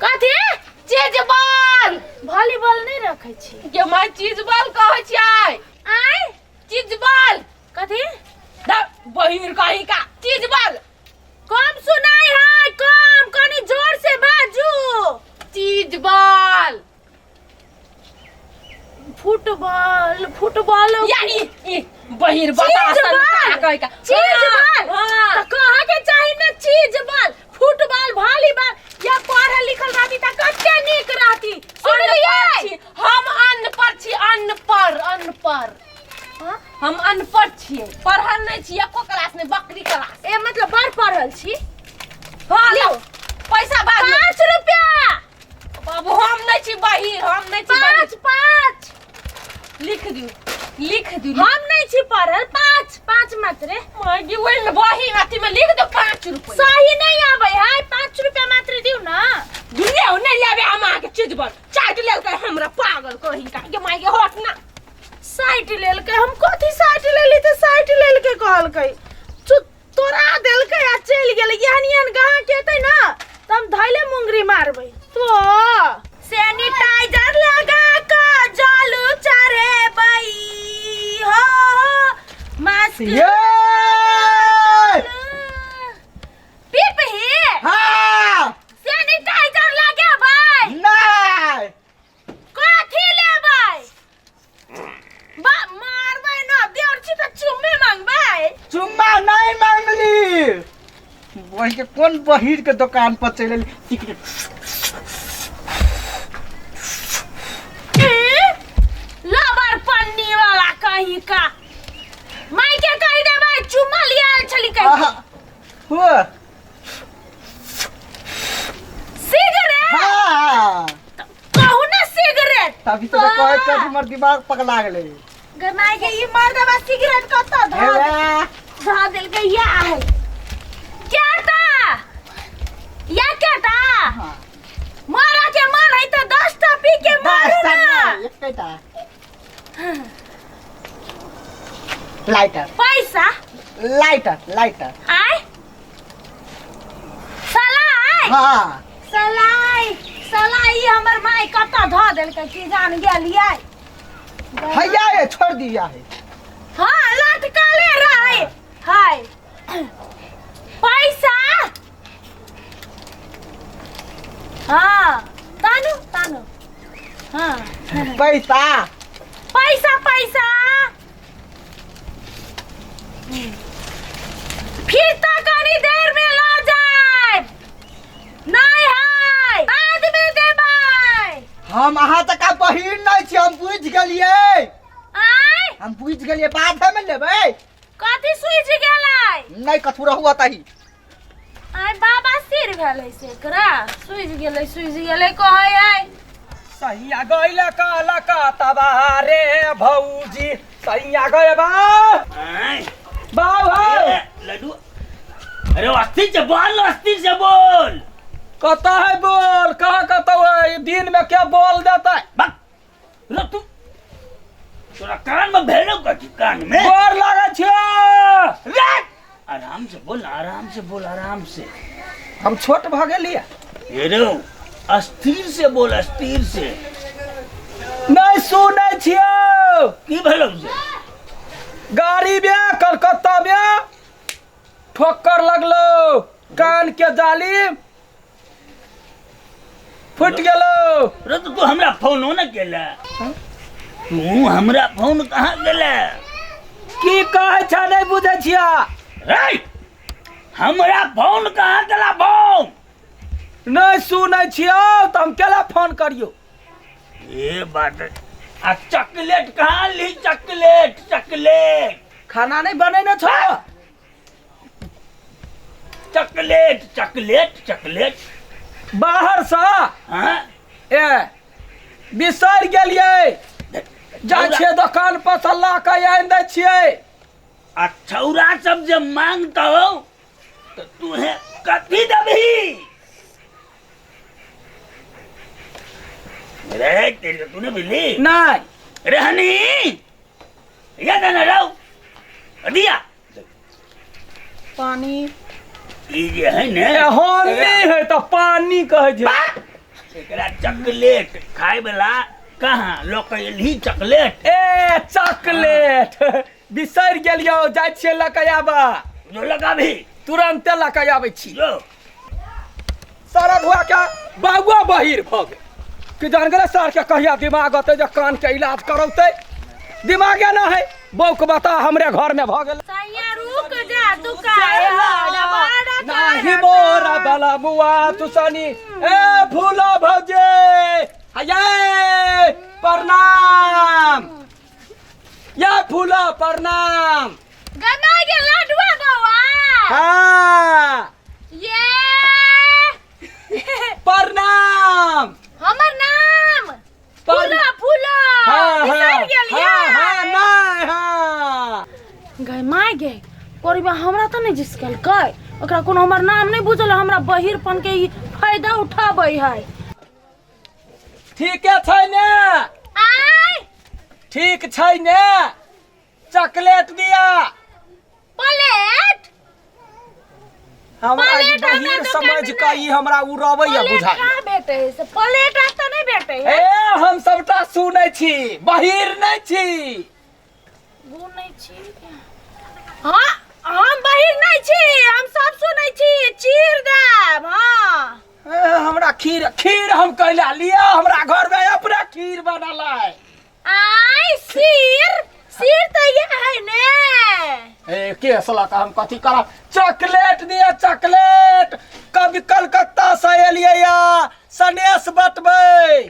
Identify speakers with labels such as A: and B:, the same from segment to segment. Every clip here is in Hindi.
A: कथी चीज बॉल वॉलीबॉल नहीं रखे छी के मैं चीज बॉल कहै छियै आय चीज बॉल कथी बहिर कहीं का चीज बॉल कम सुनाई है कम कनी जोर से बाजू चीज बॉल फुटबॉल फुटबॉल यानी बहिर बतासन का कह का चीज बॉल त कहा के चाहिए ना चीज बॉल फुटबॉल वॉलीबॉल या पढ़ल लिखल रहती त कते नीक रहती सुन लियै हम अनपढ़ छी अनपढ़ हम अनपढ़ छियै पढ़ल नहीं छी एको क्लास में बकरी क्लास ए मतलब बड़ पढ़ल छी हां लो पैसा बाद 5 रुपया बाबू हम नहीं छी बहिर हम नहीं छी 5 लिख दू हम नहीं छी पढ़ल 5 मात्र मागी ओइ में बही अथी में लिख दो 5 रुपया सही नहीं आबै है 5 रुपया मात्र दिउ ना दुनिया नहीं लेबे हम आके चीज बन चाट लेल के हमरा पागल कहि का के मागे होत ना साइट लेल के हम कथि साइट लेली त साइट लेल के कहल के तोरा देल के आ चल गेल यानियन गहा केतै ना त हम धैले मुंगरी मारबै तो सैनिटाइजर लगा के जालू चारे बई हो मास्क ये पीपी हां सैनिटाइजर लगे भाई नहीं कथि लेबै बा मारबै ना देर छी त चुम्मे मांगबै चुम्मा नहीं मांगली वही के कौन बहिर के दुकान पर चलेली सिगरेट लबर पन्नी वाला कहीं का माई के कहि दे भाई चुम्मा लिया छली कहि हो सिगरेट हां कहू ना सिगरेट तभी तो कहे के हमर दिमाग पगला गेले गनाई के ई मार देबा सिगरेट कत धा देल के या है केटा या केटा हां मारा के मन है तो 10 टा पी के मारू ना एकटा लाइटर पैसा लाइटर आय सलाई हां सलाई हमर माई कत ध देल के की जान गेलियै हैया ये छोड़ दिया है हां लटकाले रहे हाय पैसा हां तानु हां पैसा फिर तो कनी देर में ला जाए नहीं है बाद में देबै हम अहा तक बहिर नहीं छी हम बुझ गेलिए आय हम बुझ गेलिए बाद में लेबै कथि सुइज गेलै नहीं कथु रहु तही आय बाबा सिर भेलै से एकरा सुइज गेलै कहै आय सैया गइले काला का तबारे भौजी सैया गए बा
B: लड्डू अरे अस्थिर से बोल
A: कता है बोल कहाँ कता है दिन में क्या बोल देता है
B: तू तोरा कान में भेड़ो का कान में
A: बोल लगा छियो
B: आराम से
A: हम छोट भागे लिया
B: ये रो अस्थिर से बोल अस्थिर से
A: नहीं सुनै छियो
B: की भेलो से
A: गाड़ी में कलकत्ता में ठोकर लगलो कान के जाली फुट गेलो
B: रे तू हमरा फोन न केला तू हमरा फोन कहां गेला
A: की कहै छ नहीं बुझै छिया
B: रे हमरा फोन कहां गेला फोन
A: नहीं सुनै छियो त हम केला फोन करियो
B: ए बात आ चॉकलेट कहां ली चॉकलेट
A: खाना नहीं बने न छ
B: चॉकलेट
A: बाहर से
B: हां
A: ए बिसर गेलिए जा छे दुकान पर से ला के आन दै छिए
B: आ छौरा सब जे मांगता हो तो तू है कथी दबही रे तेरे तूने बिल्ली
A: नहीं
B: रहनी या ना रहो दिया
A: पानी
B: ई जे है ने
A: होनी है तो पानी कह जे
B: एकरा चॉकलेट खाए वाला कहाँ लोकली चॉकलेट
C: ए चॉकलेट बिसर गेलियो जाइ छियै लकै आबा
B: जो लगा भी
C: तुरंते लकै आबै छी
B: जो
C: सारा भुआ के बाबुआ बहिर भ गेल कि जान गेलै सर के कहिया दिमाग अतै जे कान के इलाज करौतै दिमागे न है बौक बता हमरे घर में भ गेल
A: सैया रुक जा तू काहे बड़ा
C: नाही मोरा बला बुआ तू सनी ए फूलो भौजे ये प्रणाम या फूलो प्रणाम
A: गना के लडुआ बउआ
C: हाँ
A: ये
C: प्रणाम
A: हमर नाम फूलो फूलो
C: हाँ
A: बिसर गेलियै
C: हाँ नहीं हाँ
A: गए माय गे कोरिबा हमरा त नहीं जिसकल कै ओकरा कोनो हमर नाम नहीं बुझल हमरा बहिरपन के ई फायदा उठाबै है
C: ठीक छै ने
A: आय
C: ठीक छै ने चॉकलेट दिया
A: प्लेट
C: हमरा ई
A: प्लेट हमरा
C: बहिर
A: दुकान
C: समझ
A: में
C: के ई हमरा उड़ाबैया बुझाइ
A: का बेटे से प्लेट त नहीं बेटे है
C: ए हम सबटा सुनै छी बहिर नहीं छी
A: वो नहीं छी हां हम बहिर नहीं छी हम सब सुनै छी चीर देब हां
C: ए, हमरा खीर खीर हम कैला लिया हमरा घर में अपना खीर बनल है
A: आय सिर त ये है ने
C: ए के सला का हम कथी करब चॉकलेट दिया चॉकलेट कभी कलकत्ता से एलिए या सनेस बटबै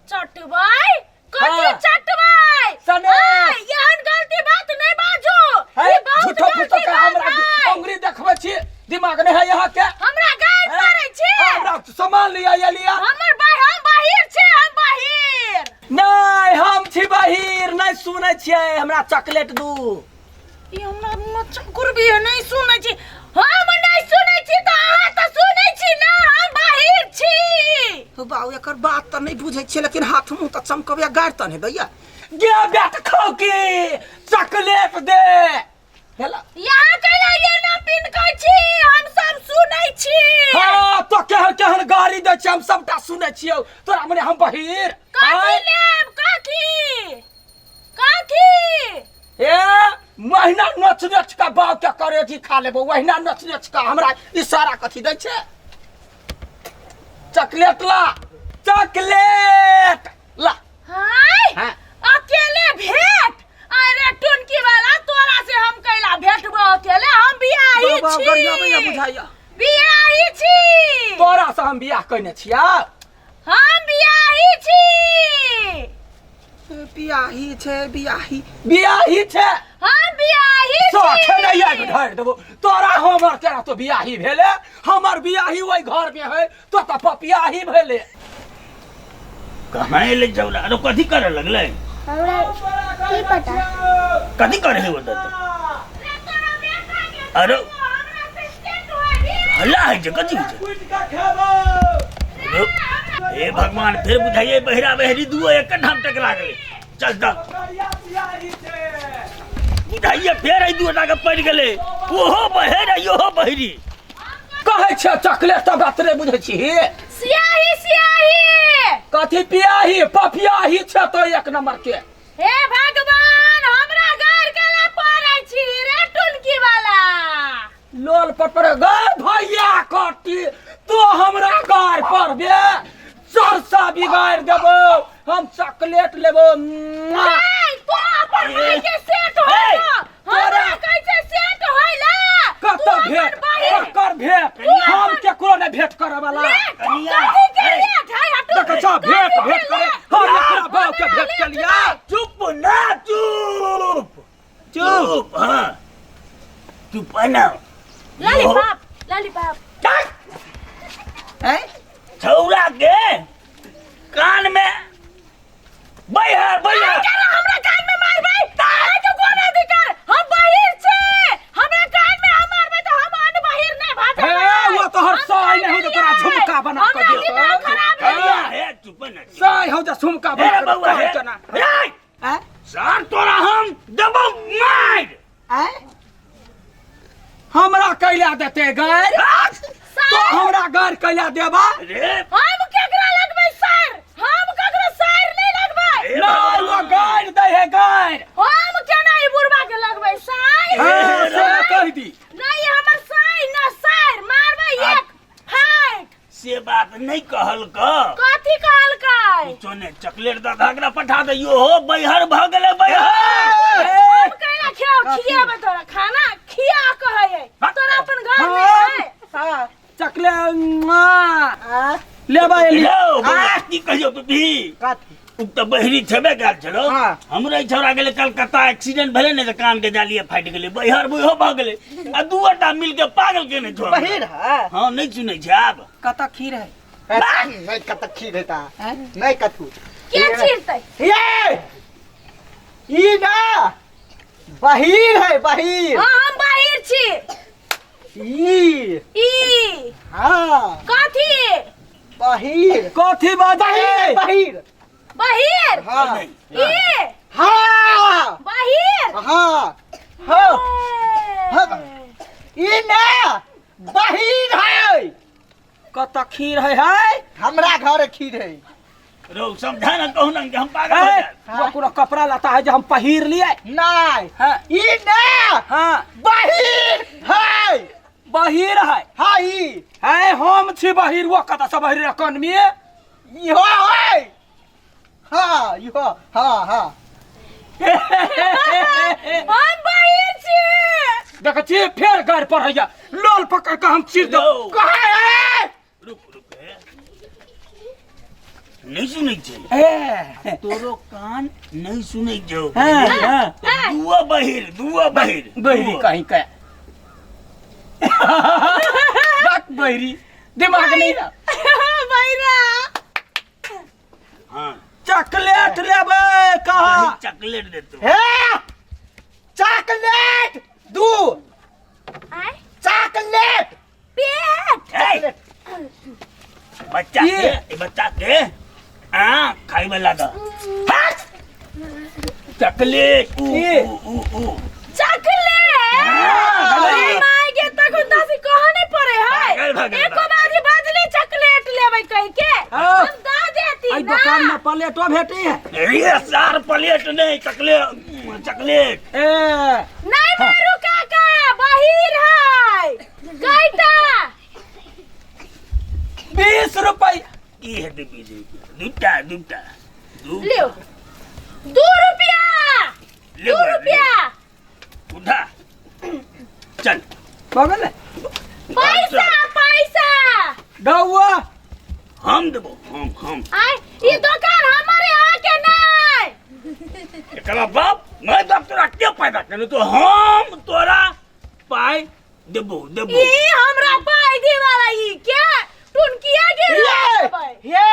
A: चटबै कथी
C: हाँ।
A: चटबै
C: सनेस
A: यहन गलती बात नहीं बाजू
C: है
A: ई बहुत
C: झूठो फूटो
A: गलती
C: का
A: बात
C: हमरा
A: है।
C: अंगुरी देखबै छी दिमाग नहीं है यहाँ के
A: हमरा गाय मारै छी
C: हमरा सामान लिया या लिया
A: हमर भाई हम बाहिर छी हम बाहिर
C: नहीं हम छी बहिर नहीं सुनै छियै हमरा चॉकलेट दू
A: ई हमरा मच्छर कुरबी नहीं सुनै छी हम नहीं सुनै छी त अहाँ त सुनै छी ना हम बाहिर छी
C: हो बाऊ एकर बात त नहीं बुझै छियै लेकिन हाथ मुंह त चमकबिया गाड़ त नहीं दैया गे बेट खाओ की चॉकलेट दे हेला
A: यहाँ कैला ये ना पिन कै छी हम सब सुनै छी
C: हां तो केहन केहन गाड़ी दै छै हम सबटा सुनै छियौ तोरा मने हम बहिर
A: काकी लेब काकी काकी
C: ए महीना नच नच का बाव के करे जी खा लेबो वहीना नच नच का हमरा इशारा कथी दै छै चॉकलेट ला चॉकलेट ला
A: हाय
C: हाँ।
A: अकेले भेंट अरे टुनकी वाला तोरा से हम कैला भेटबो अकेले हम बियाही
C: बाबा
A: छी
C: गरिया भैया बुझाइया
A: बियाही छी
C: तोरा से हम बियाह कइने छिया
A: हम बियाही छी
C: बियाही छै बियाही छै
A: हम बियाही
C: सो
A: छी
C: खेलैया के ढार देबो तोरा हमर केना तो बियाही भेले हमर बियाही ओइ घर में है तो त पपियाही भेले
B: कहाँ ले जौला अरे कथी करे लगले
A: हमरा की पता
B: कथी करे है बता अरे हल्ला है जे कथी हे भगवान फिर बुझाइए बहिरा बहरी दुओ एक ठाम टकरा गेले चल तक बुझाइए फेर आई दुओ टाके पड़ गेले ओहो बहेर ओहो बहरी
C: कहै छै चॉकलेट त बात रे बुझै छी
A: सियाही
C: कथी पियाही पपियाही छै तो एक नंबर के
A: हे भगवान हमरा घर केला पड़ै छी रे टुनकी वाला
C: लोल पर गए भैया कटी तो हमरा गार पर बे सरसा बिगाड़ देबो हम चॉकलेट लेबो
A: नहीं तो अपन भाई के सेट होइला हमरा कैसे सेट होइला
C: कत भेट कर भेट हम केकरो ने भेट करे वाला देख जा भेट करे हम एकरा बाव के भेट के लिया
B: चुप ना चुप हाँ चुप ना
A: लॉलीपॉप
C: हैं
B: छौरा के कान में बैहर
A: केना हमरा कान में मारबै तारे के कोन अधिकार हम बाहिर छी हमरा कान में हम मारबै त हम अन बाहिर नहीं भाजब
C: ए वो तो हर साई नहीं हो तोरा झुमका बना के दे
A: दिमाग खराब है
B: है चुप ना
C: साई हो जा झुमका
B: हे
C: बना के
B: बउआ हे
C: कहना हैं
B: सर तोरा हम देबो मार
C: हैं हमरा कैला देते गैर तो हमरा गैर कैला देबा
B: रे
A: हम केकरा
B: कहल का
A: कथी कहल काय
B: चोने चॉकलेट दा धागरा पठा दइयो हो बहर भ गेले बहर
A: हम कहला खिया में तोरा खाना खिया कहै है तोरा अपन घर में है
C: हां चॉकलेट लेबा एली
B: लो की कहियो पीपी
C: कथी
B: उ त बहरी छबे गाल छलो हमरा ई छौरा गेले कलकत्ता एक्सीडेंट भेले ने त कान के जालिए फाटि गेले बहर बुहो भ गेले आ दुटा मिल के पागल केने छोड़
C: बहिर है
B: हां नहीं सुनै छै आब
C: कता खीर है
D: नहीं कत खीर हेता नहीं कथू
A: के चीरतै
D: ये ई ना बहिर है बहिर
A: हां हम बाहिर छी ई
D: हां
A: कथी
D: बहिर
C: कथी बाजे
D: बहिर
A: बाहिर
D: हां
A: ई
D: हां
A: बाहिर
D: हां हां हां ई ना बहिर है
C: कता खीर है
D: हमरा घर खीर है
B: रो समझा ना कहू ना कि हम पागल हो जाए
C: वो पूरा कपड़ा लाता है जो हम पहिर लिए
D: नहीं
C: हां
D: ई ना
C: हां
D: बहिर है
C: बहिर है
D: हां ई
C: है हम छी बहिर वो कता सब बहिर कौन में
D: इहो है हां इहो हां हां
A: हम बाहिर छी
C: देख छी फेर गाड़ पर हैया लोल पकड़ के हम चीर दो
D: कहां है
B: रुक नहीं सुनै छै तोरो कान नहीं सुनै छौ दुआ बहिर
C: बहिरी कहीं का बात बहिरी दिमाग नहीं ना
A: बाहिरा
B: हां
C: चॉकलेट लेबे कहा
B: चॉकलेट दे तू
D: हे चॉकलेट दू
A: आय
D: चॉकलेट
A: पेट
B: बच्चा के खाई वाला दा चॉकलेट
A: चॉकलेट माय के तक दासी कहा नहीं पड़े है एको बाजी बाजली चॉकलेट लेबै कह के हम दा देती
C: आई
A: ना
C: दुकान में प्लेटो भेटी है
B: ये सार प्लेट नहीं चॉकलेट
A: नहीं मारू काका बाहिर है गईटा
C: 20 रुपया
B: की है दूटा
A: लियो 2 रुपया 2 रुपया
B: उठा चल
C: बगल
A: पैसा
C: दौआ
B: हम देबो हम
A: आय ये दुकान हमारे यहाँ के नहीं
B: एकरा बाप मैं बाप तोरा के पैदा करे तो हम तोरा पाई देबो
A: ये हमरा पाई दी वाला ई क्या टुनकिया गिर
D: ये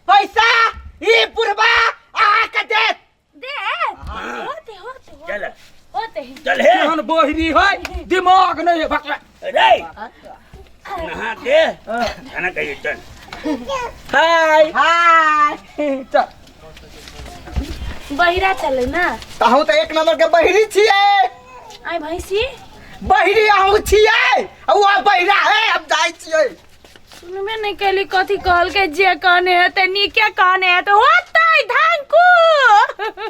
D: पैसा ई पुरबा आ के दे
B: चल
A: होते
B: चल हे
C: हम बहिरी है दिमाग नहीं है भकला
B: रे नहा के खाना खाइए चल
C: हाय चल
A: बहिरा चले ना
D: कहूं तो 1 नंबर के बहिरी छिए
A: आय भैंसी
D: बहिरी आहू छिए वो बहिरा है अब जाई छिए
A: सुनबे नहीं कैली कथी कहल के जे कहने है ते नी के कहने है तो होतै धांकू